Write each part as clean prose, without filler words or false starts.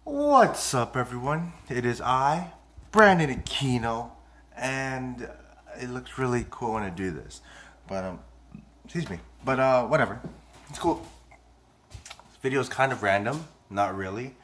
What's up, everyone? It is I, Brandon Aquino, and it looks really cool when I do this. But excuse me. But whatever. It's cool. This video is kind of random, not really,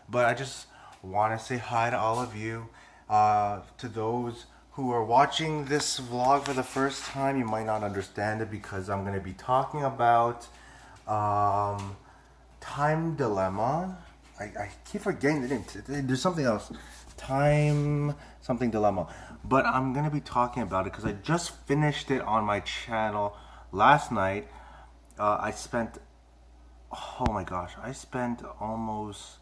but I just want to say hi to all of you. To those who are watching this vlog for the first time, you might not understand it because I'm going to be talking about um, Time Dilemma. I keep forgetting the name. There's something else. Time something dilemma. But I'm going to be talking about it because I just finished it on my channel last night. I spent, oh my gosh, I spent almost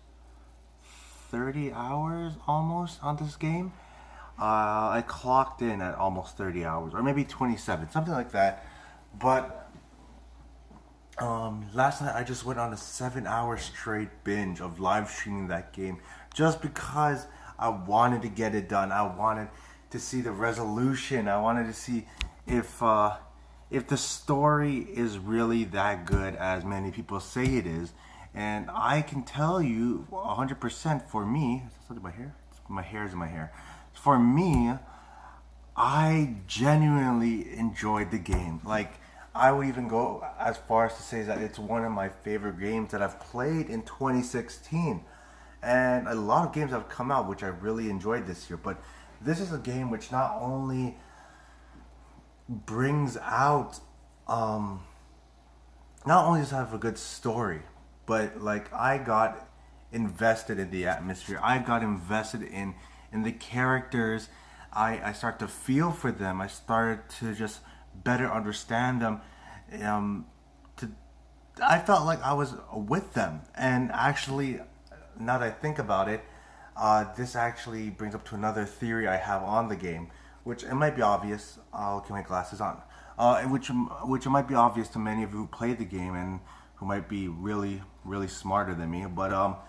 30 hours almost on this game. I clocked in at almost 30 hours, or maybe 27, something like that. But last night I just went on a 7-hour straight binge of live streaming that game just because I wanted to get it done. I wanted to see the resolution. I wanted to see if the story is really that good as many people say it is. And I can tell you 100% for me, is that something in my hair? My hair is in my hair. For me, I genuinely enjoyed the game. Like, I would even go as far as to say that it's one of my favorite games that I've played in 2016. And a lot of games have come out which I really enjoyed this year. But this is a game which not only brings out, not only does it have a good story, but like I got invested in the atmosphere. I got invested in the characters. I start to feel for them. I started to just better understand them. To I felt like I was with them. And actually, now that I think about it, this actually brings up to another theory I have on the game, which it might be obvious. I'll keep my glasses on. Which it might be obvious to many of you who play the game and who might be really smarter than me. But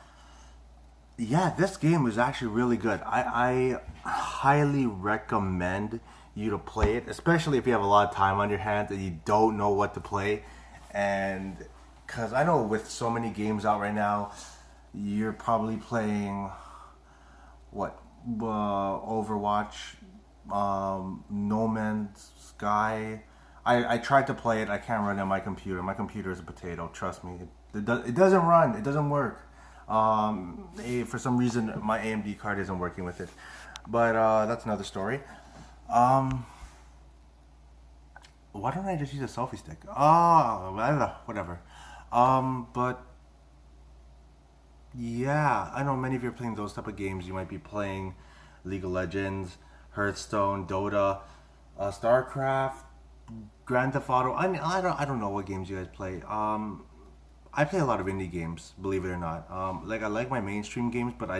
yeah, this game was actually really good. I highly recommend you to play it, especially if you have a lot of time on your hands and you don't know what to play. And because I know with so many games out right now, you're probably playing what Overwatch, No Man's Sky. I tried to play it. I can't run it on my computer. My computer is a potato. Trust me. It doesn't run. It doesn't work. For some reason, my AMD card isn't working with it. But that's another story. Um, why don't I just use a selfie stick? Oh, I don't know. Whatever. But yeah, I know many of you are playing those type of games. You might be playing League of Legends, Hearthstone, Dota, StarCraft, Grand Theft Auto. I don't know what games you guys play. I play a lot of indie games, believe it or not. Like I like my mainstream games, but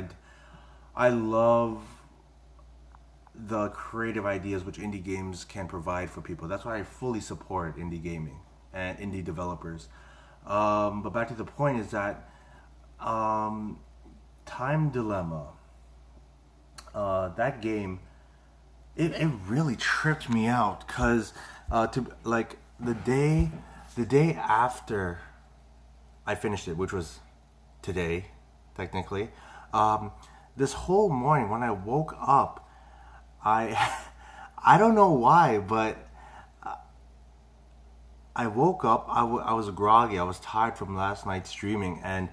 I love the creative ideas which indie games can provide for people. That's why I fully support indie gaming and indie developers. But back to the point is that um, Time Dilemma, that game, it really tripped me out because to like the day after I finished it, which was today, technically. This whole morning when I woke up, I I don't know why, but I woke up. I was groggy. I was tired from last night's streaming, and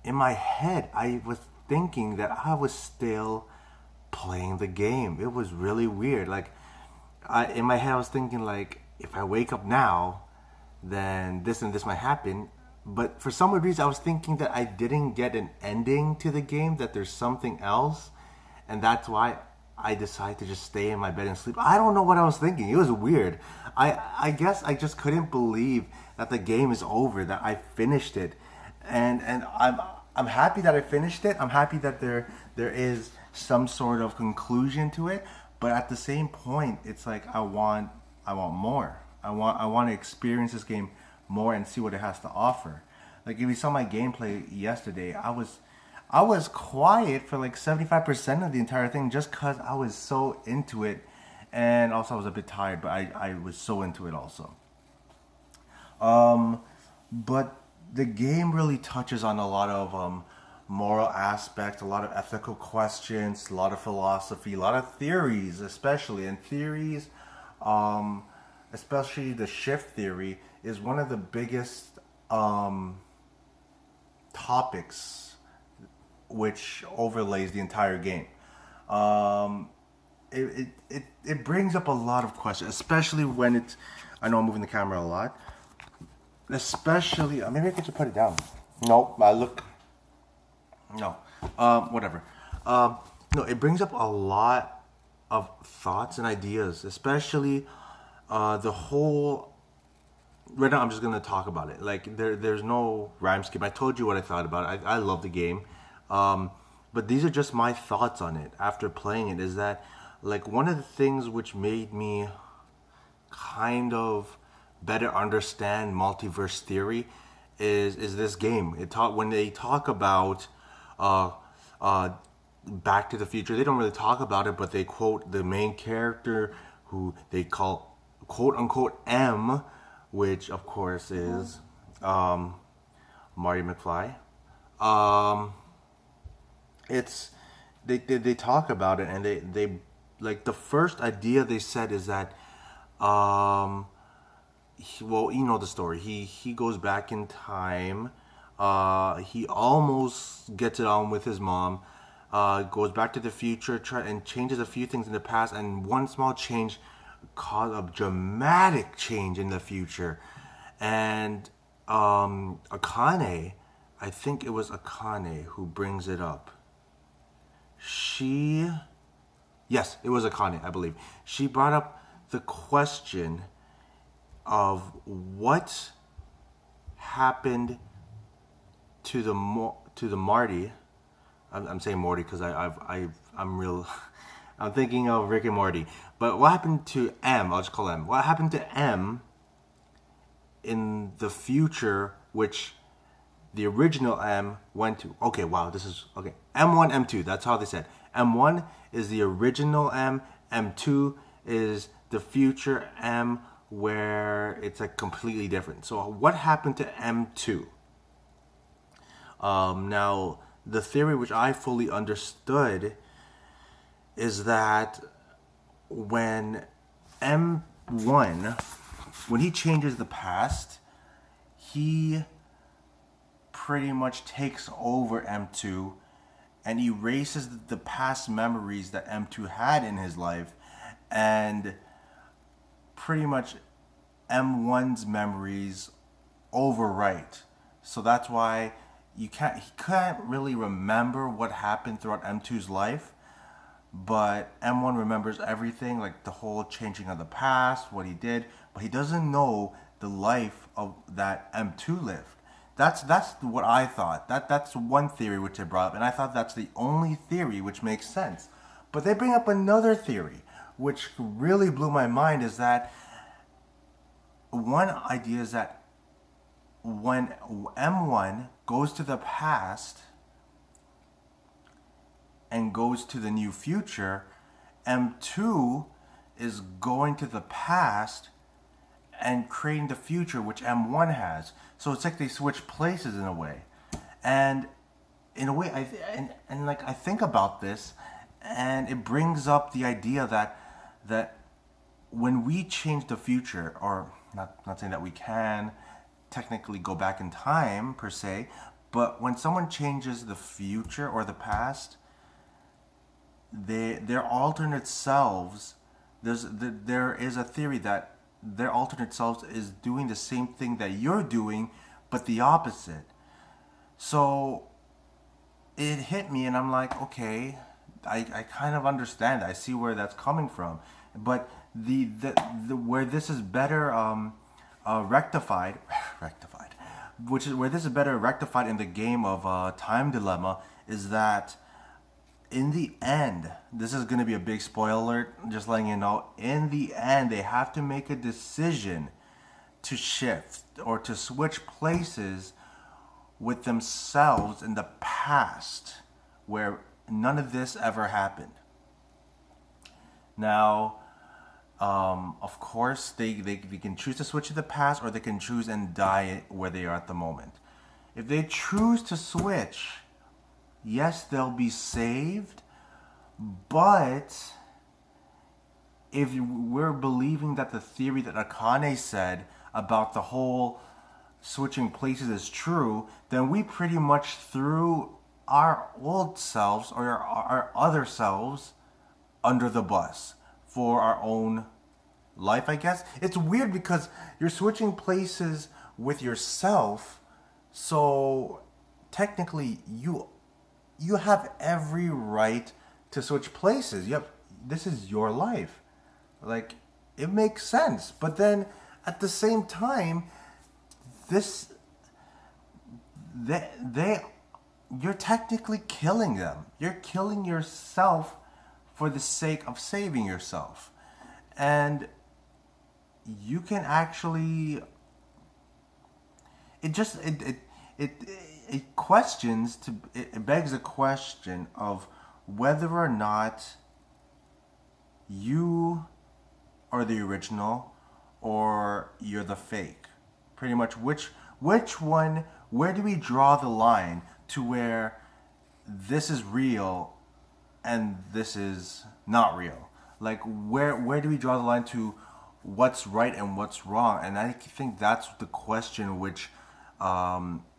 in my head, I was thinking that I was still playing the game. It was really weird. Like, in my head, I was thinking like, if I wake up now, then this and this might happen. But for some reason, I was thinking that I didn't get an ending to the game, that there's something else, and that's why I decided to just stay in my bed and sleep. I don't know what I was thinking. It was weird. I guess I just couldn't believe that the game is over, that I finished it, and I'm happy that I finished it. I'm happy that there is some sort of conclusion to it. But at the same point, it's like I want more. I want to experience this game more and see what it has to offer. Like if you saw my gameplay yesterday, I was quiet for like 75% of the entire thing just cuz I was so into it, and also I was a bit tired, but I was so into it also. Um but the game really touches on a lot of moral aspects, a lot of ethical questions, a lot of philosophy, a lot of theories, especially. And theories, especially the shift theory, is one of the biggest topics which overlays the entire game. Um, it brings up a lot of questions, especially when it's. I know I'm moving the camera a lot. Especially, maybe I could just put it down. No, I look. No, whatever. No, it brings up a lot of thoughts and ideas, especially the whole. Right now, I'm just gonna talk about it. Like there's no rhyme scheme. I told you what I thought about it. I love the game, but these are just my thoughts on it after playing it. Is that like one of the things which made me kind of better understand multiverse theory is this game. When they talk about uh, Back to the Future. They don't really talk about it, but they quote the main character who they call quote unquote M, which of course is Marty McFly. Um, it's they talk about it, and they like the first idea they said is that well, you know the story. He goes back in time. He almost gets it on with his mom. Goes back to the future and changes a few things in the past, and one small change caused a dramatic change in the future. And Akane, I think it was Akane who brings it up. She, yes, it was Akane, I believe. She brought up the question of what happened to the Marty. I'm saying Morty because I'm real. I'm thinking of Rick and Morty. But what happened to M? I'll just call M. What happened to M in the future, which the original M went to? Okay, wow, this is okay. M1, M2. That's how they said. M1 is the original M. M2 is the future M, where it's like completely different. So what happened to M2? Now, the theory which I fully understood is that when M1, when he changes the past, he pretty much takes over M2 and erases the past memories that M2 had in his life, and pretty much M1's memories overwrite. So that's why he can't really remember what happened throughout M2's life, but M1 remembers everything, like the whole changing of the past, what he did, but he doesn't know the life of that M2 lived. That's what I thought. That's one theory which they brought up, and I thought that's the only theory which makes sense. But they bring up another theory which really blew my mind, is that one idea is that when M1 goes to the past and goes to the new future, M2 is going to the past and creating the future which M1 has. So it's like they switch places in a way. And in a way, and like I think about this, and it brings up the idea that when we change the future, or not saying that we can technically go back in time per se, but when someone changes the future or the past, their alternate selves, there is a theory that their alternate selves is doing the same thing that you're doing, but the opposite. So it hit me, and I'm like, okay, I kind of understand. I see where that's coming from, but the where this is better rectified, which is where this is better rectified in the game of Time Dilemma, is that in the end, this is going to be a big spoiler alert, just letting you know, in the end, they have to make a decision to shift or to switch places with themselves in the past, where none of this ever happened. Now, of course, they can choose to switch to the past, or they can choose and die where they are at the moment. If they choose to switch, yes, they'll be saved, but if we're believing that the theory that Akane said about the whole switching places is true, then we pretty much threw our old selves or our other selves under the bus for our own life, I guess. It's weird because you're switching places with yourself, so technically you have every right to switch places. This is your life. Like, it makes sense. But then at the same time, this they you're technically killing them. You're killing yourself for the sake of saving yourself. And you can actually it just it it questions to it begs a question of whether or not you are the original or you're the fake. Pretty much which one, where do we draw the line to where this is real and this is not real? Like where do we draw the line to what's right and what's wrong? And I think that's the question which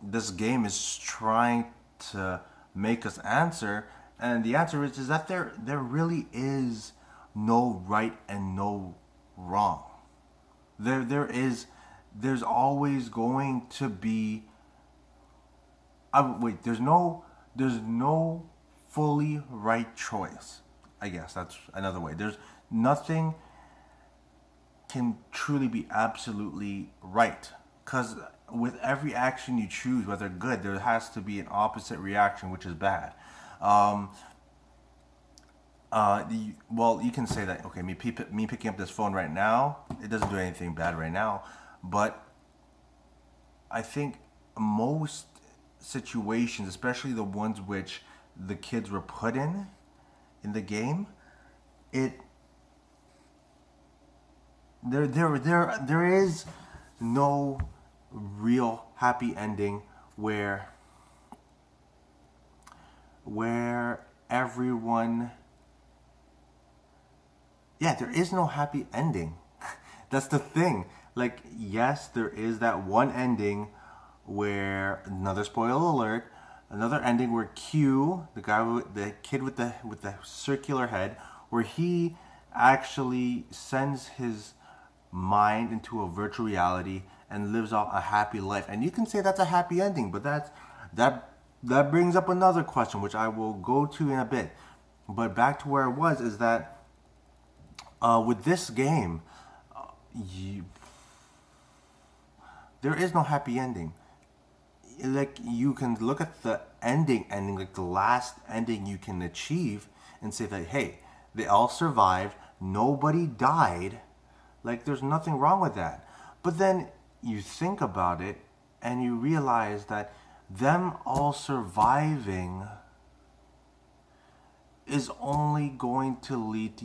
this game is trying to make us answer. And the answer is that there really is no right and no wrong. There's always going to be wait, there's no fully right choice. I guess that's another way. There's nothing can truly be absolutely right, because with every action you choose, whether good, there has to be an opposite reaction, which is bad. Um, well, you can say that, okay, me picking up this phone right now, it doesn't do anything bad right now, but I think most situations, especially the ones which the kids were put in the game, it there is no real happy ending where everyone, yeah, there is no happy ending. That's the thing. Like, yes, there is that one ending where, another spoiler alert, another ending where Q, the kid with the circular head, where he actually sends his mind into a virtual reality and lives out a happy life. And you can say that's a happy ending, but that brings up another question, which I will go to in a bit. But back to where it was, is that with this game, you, there is no happy ending. Like, you can look at the ending, like the last ending you can achieve, and say that, hey, they all survived, nobody died. Like, there's nothing wrong with that. But then you think about it and you realize that them all surviving is only going to lead to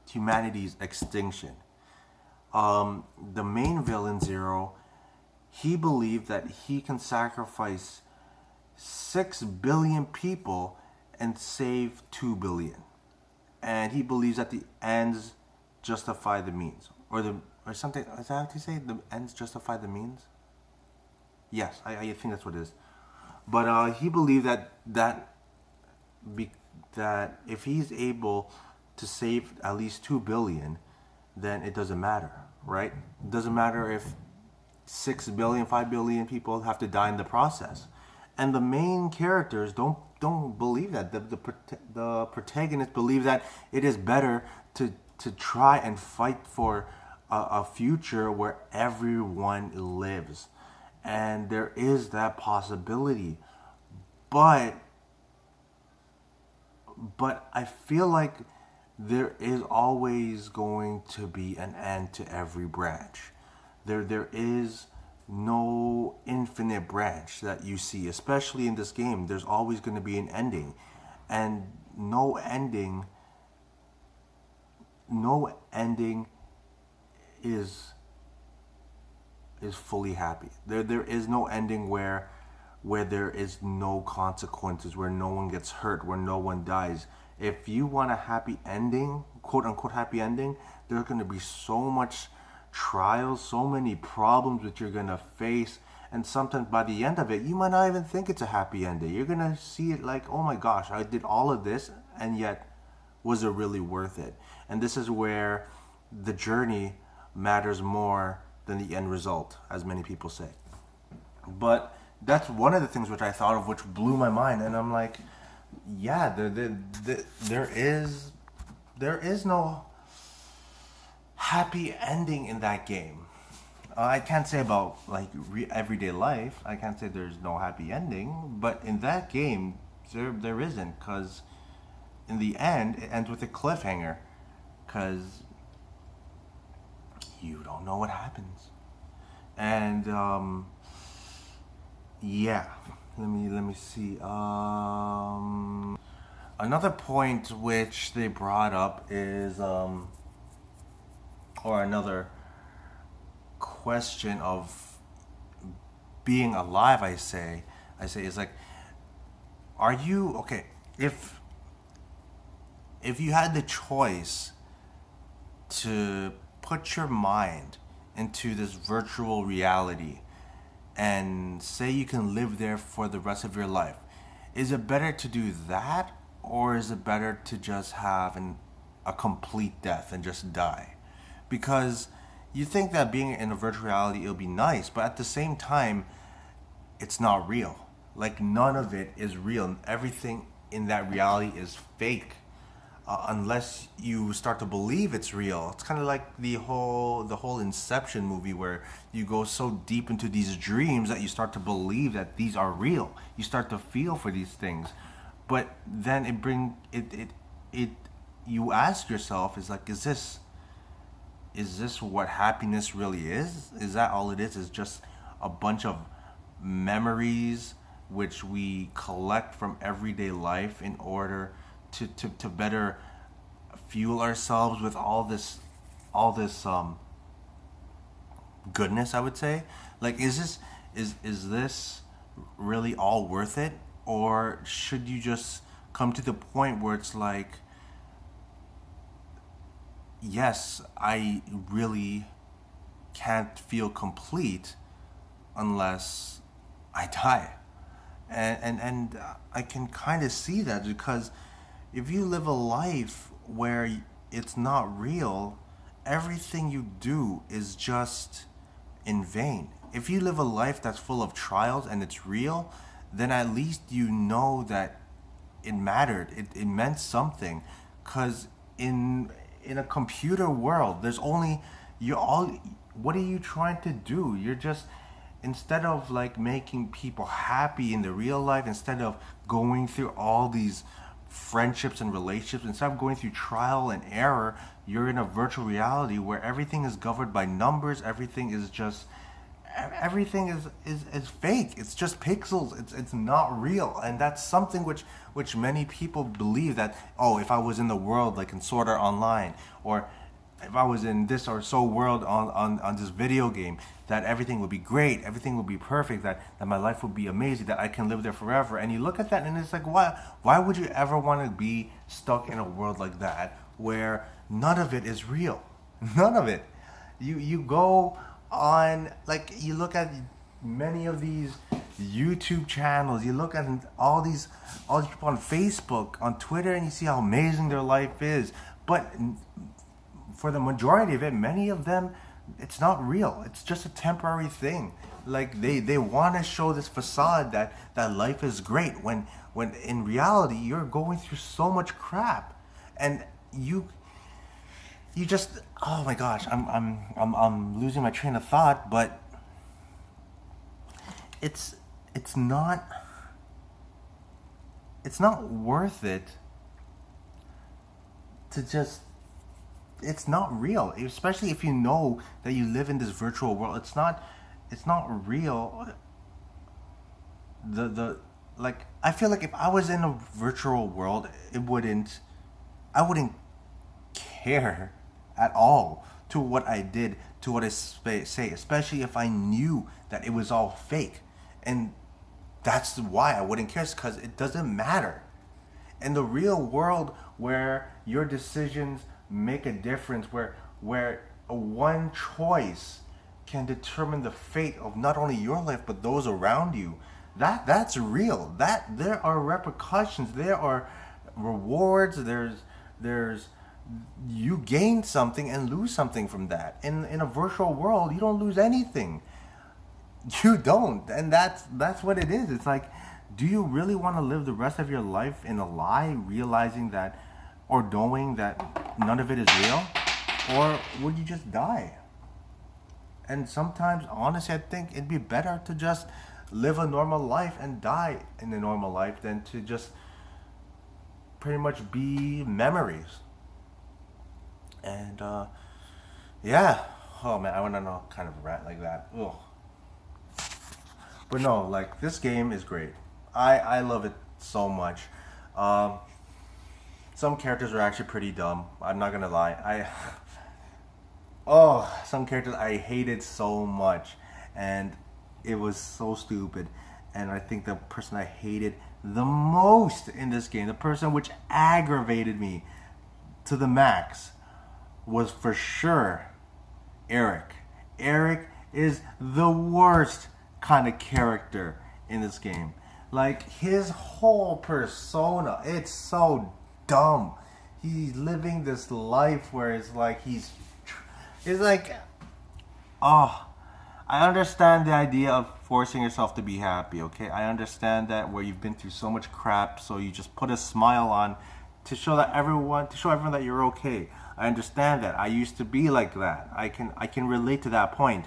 humanity's extinction. The main villain, Zero, he believed that he can sacrifice 6 billion people and save 2 billion. And he believes that the ends justify the means. Or something, is that how you say? The ends justify the means? Yes, I think that's what it is. But he believed that if he's able to save at least 2 billion, then it doesn't matter, right? It doesn't matter if 6 billion, 5 billion people have to die in the process. And the main characters don't believe that. The protagonists believe that it is better to try and fight for a future where everyone lives. And there is that possibility. But I feel like there is always going to be an end to every branch. There is no infinite branch that you see, especially in this game. There's always going to be an ending, and no ending is fully happy. There is no ending where where there is no consequences, where no one gets hurt, where no one dies. If you want a happy ending, quote unquote happy ending, there's going to be so much trials, so many problems that you're going to face. And sometimes by the end of it, you might not even think it's a happy ending. You're going to see it like, oh my gosh, I did all of this, and yet, was it really worth it? And this is where the journey matters more than the end result, as many people say. But that's one of the things which I thought of, which blew my mind. And I'm like, yeah, there is no happy ending in that game. I can't say about like everyday life. I can't say there's no happy ending, but in that game, there isn't, because in the end, it ends with a cliffhanger, because you don't know what happens. And yeah, let me see. Another point which they brought up is or another question of being alive. I say is like, are you okay if you had the choice to put your mind into this virtual reality and say you can live there for the rest of your life, is it better to do that, or is it better to just have a complete death and just die? Because you think that being in a virtual reality, it'll be nice, but at the same time, it's not real. Like, none of it is real. Everything in that reality is fake, unless you start to believe it's real. It's kind of like the whole Inception movie, where you go so deep into these dreams that you start to believe that these are real. You start to feel for these things, but then it you ask yourself, is like, is this what happiness really is? Is that all it is? Is just a bunch of memories which we collect from everyday life in order to better fuel ourselves with all this goodness, I would say? Like, is this really all worth it? Or should you just come to the point where it's like, yes, I really can't feel complete unless I die. And I can kind of see that, because if you live a life where it's not real, everything you do is just in vain. If you live a life that's full of trials and it's real, then at least you know that it mattered. It meant something, because in a computer world, there's only you all. What are you trying to do? You're just, instead of like making people happy in the real life, instead of going through all these friendships and relationships, instead of going through trial and error, you're in a virtual reality where everything is governed by numbers. Everything is fake. It's just pixels. It's not real. And that's something which many people believe, that, oh, if I was in the world like in Sword Art Online, or if I was in this or so world on this video game, that everything would be great, everything would be perfect, that my life would be amazing, that I can live there forever. And you look at that and it's like, why would you ever want to be stuck in a world like that, where none of it is real? None of it. You go on, like, you look at many of these YouTube channels, you look at all these people on Facebook, on Twitter, and you see how amazing their life is. But for the majority of it, many of them, it's not real. It's just a temporary thing. Like, they want to show this facade that life is great, when in reality you're going through so much crap, and you just, oh my gosh, I'm losing my train of thought. But it's not worth it to just, it's not real, especially if you know that you live in this virtual world. It's not real. The like, I feel like if I was in a virtual world, I wouldn't care at all to what I did, to what I say, especially if I knew that it was all fake. And That's why I wouldn't care, because it doesn't matter. In the real world, where your decisions make a difference, where a one choice can determine the fate of not only your life but those around you, that's real. That there are repercussions, there are rewards, there's you gain something and lose something from that. In a virtual world, you don't lose anything. You don't, and that's what it is. It's like, do you really want to live the rest of your life in a lie, realizing that, or knowing that none of it is real, or would you just die? And sometimes, honestly, I think it'd be better to just live a normal life and die in a normal life than to just pretty much be memories. And yeah, oh man, I want to know kind of rant like that. Ugh. But no, like, this game is great. I love it so much. Um, some characters are actually pretty dumb. I'm not gonna lie. Some characters I hated so much, and it was so stupid. And I think the person I hated the most in this game, the person which aggravated me to the max, was for sure Eric. Eric is the worst kind of character in this game. Like, his whole persona, it's so dumb. He's living this life where it's like, oh, I understand the idea of forcing yourself to be happy, okay? I understand that, where you've been through so much crap, so you just put a smile on to show everyone that you're okay. I understand that. I used to be like that. I can relate to that point.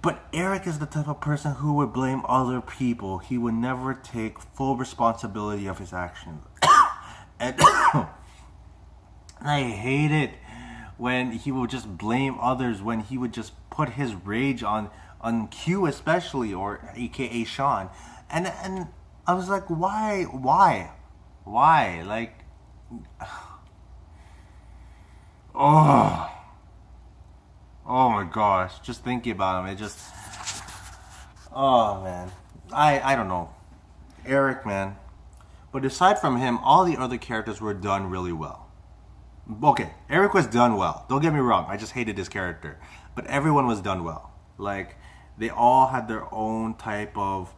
But Eric is the type of person who would blame other people. He would never take full responsibility of his actions. And I hate it when he would just blame others, when he would just put his rage on Q especially, or aka Sean. And I was like, why? Like, oh my gosh, just thinking about him, it just, oh man, I don't know, Eric, man. But aside from him, all the other characters were done really well. Okay, Eric was done well, don't get me wrong, I just hated his character, but everyone was done well. Like, they all had their own type of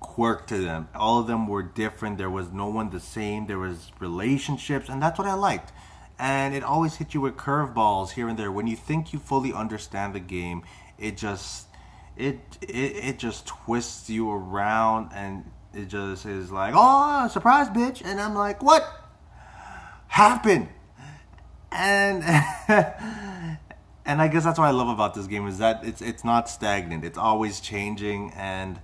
quirk to them. All of them were different. There was no one the same. There was relationships, and that's what I liked. And it always hit you with curveballs here and there. When you think you fully understand the game, it just twists you around, and it just is like, oh, surprise, bitch. And I'm like, what happened? And and I guess that's what I love about this game, is that it's not stagnant. It's always changing. And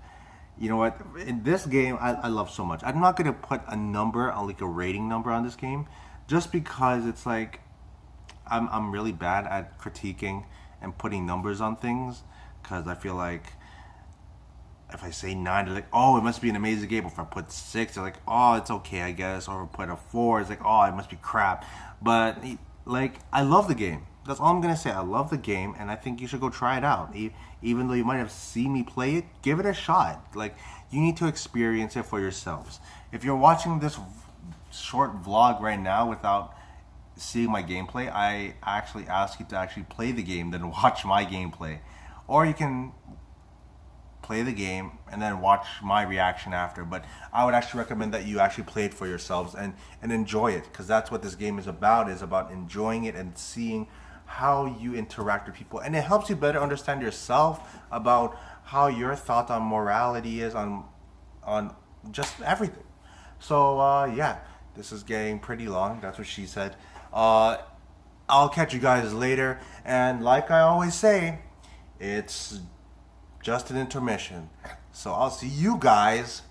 you know what? In this game, I love so much. I'm not gonna put a number, like a rating number on this game, just because it's like, I'm really bad at critiquing and putting numbers on things, because I feel like if I say 9, they're like, oh, it must be an amazing game. If I put 6, they're like, oh, it's okay, I guess. Or if I put a 4, it's like, oh, it must be crap. But like, I love the game. That's all I'm gonna say. I love the game, and I think you should go try it out. Even though you might have seen me play it, give it a shot. Like, you need to experience it for yourselves. If you're watching this short vlog right now without seeing my gameplay, I actually ask you to actually play the game, then watch my gameplay. Or you can play the game and then watch my reaction after. But I would actually recommend that you actually play it for yourselves and enjoy it, because that's what this game is about enjoying it and seeing how you interact with people. And it helps you better understand yourself, about how your thought on morality is, on just everything. So yeah, this is getting pretty long. That's what she said. I'll catch you guys later. And like I always say, it's just an intermission. So I'll see you guys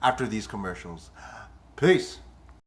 after these commercials. Peace.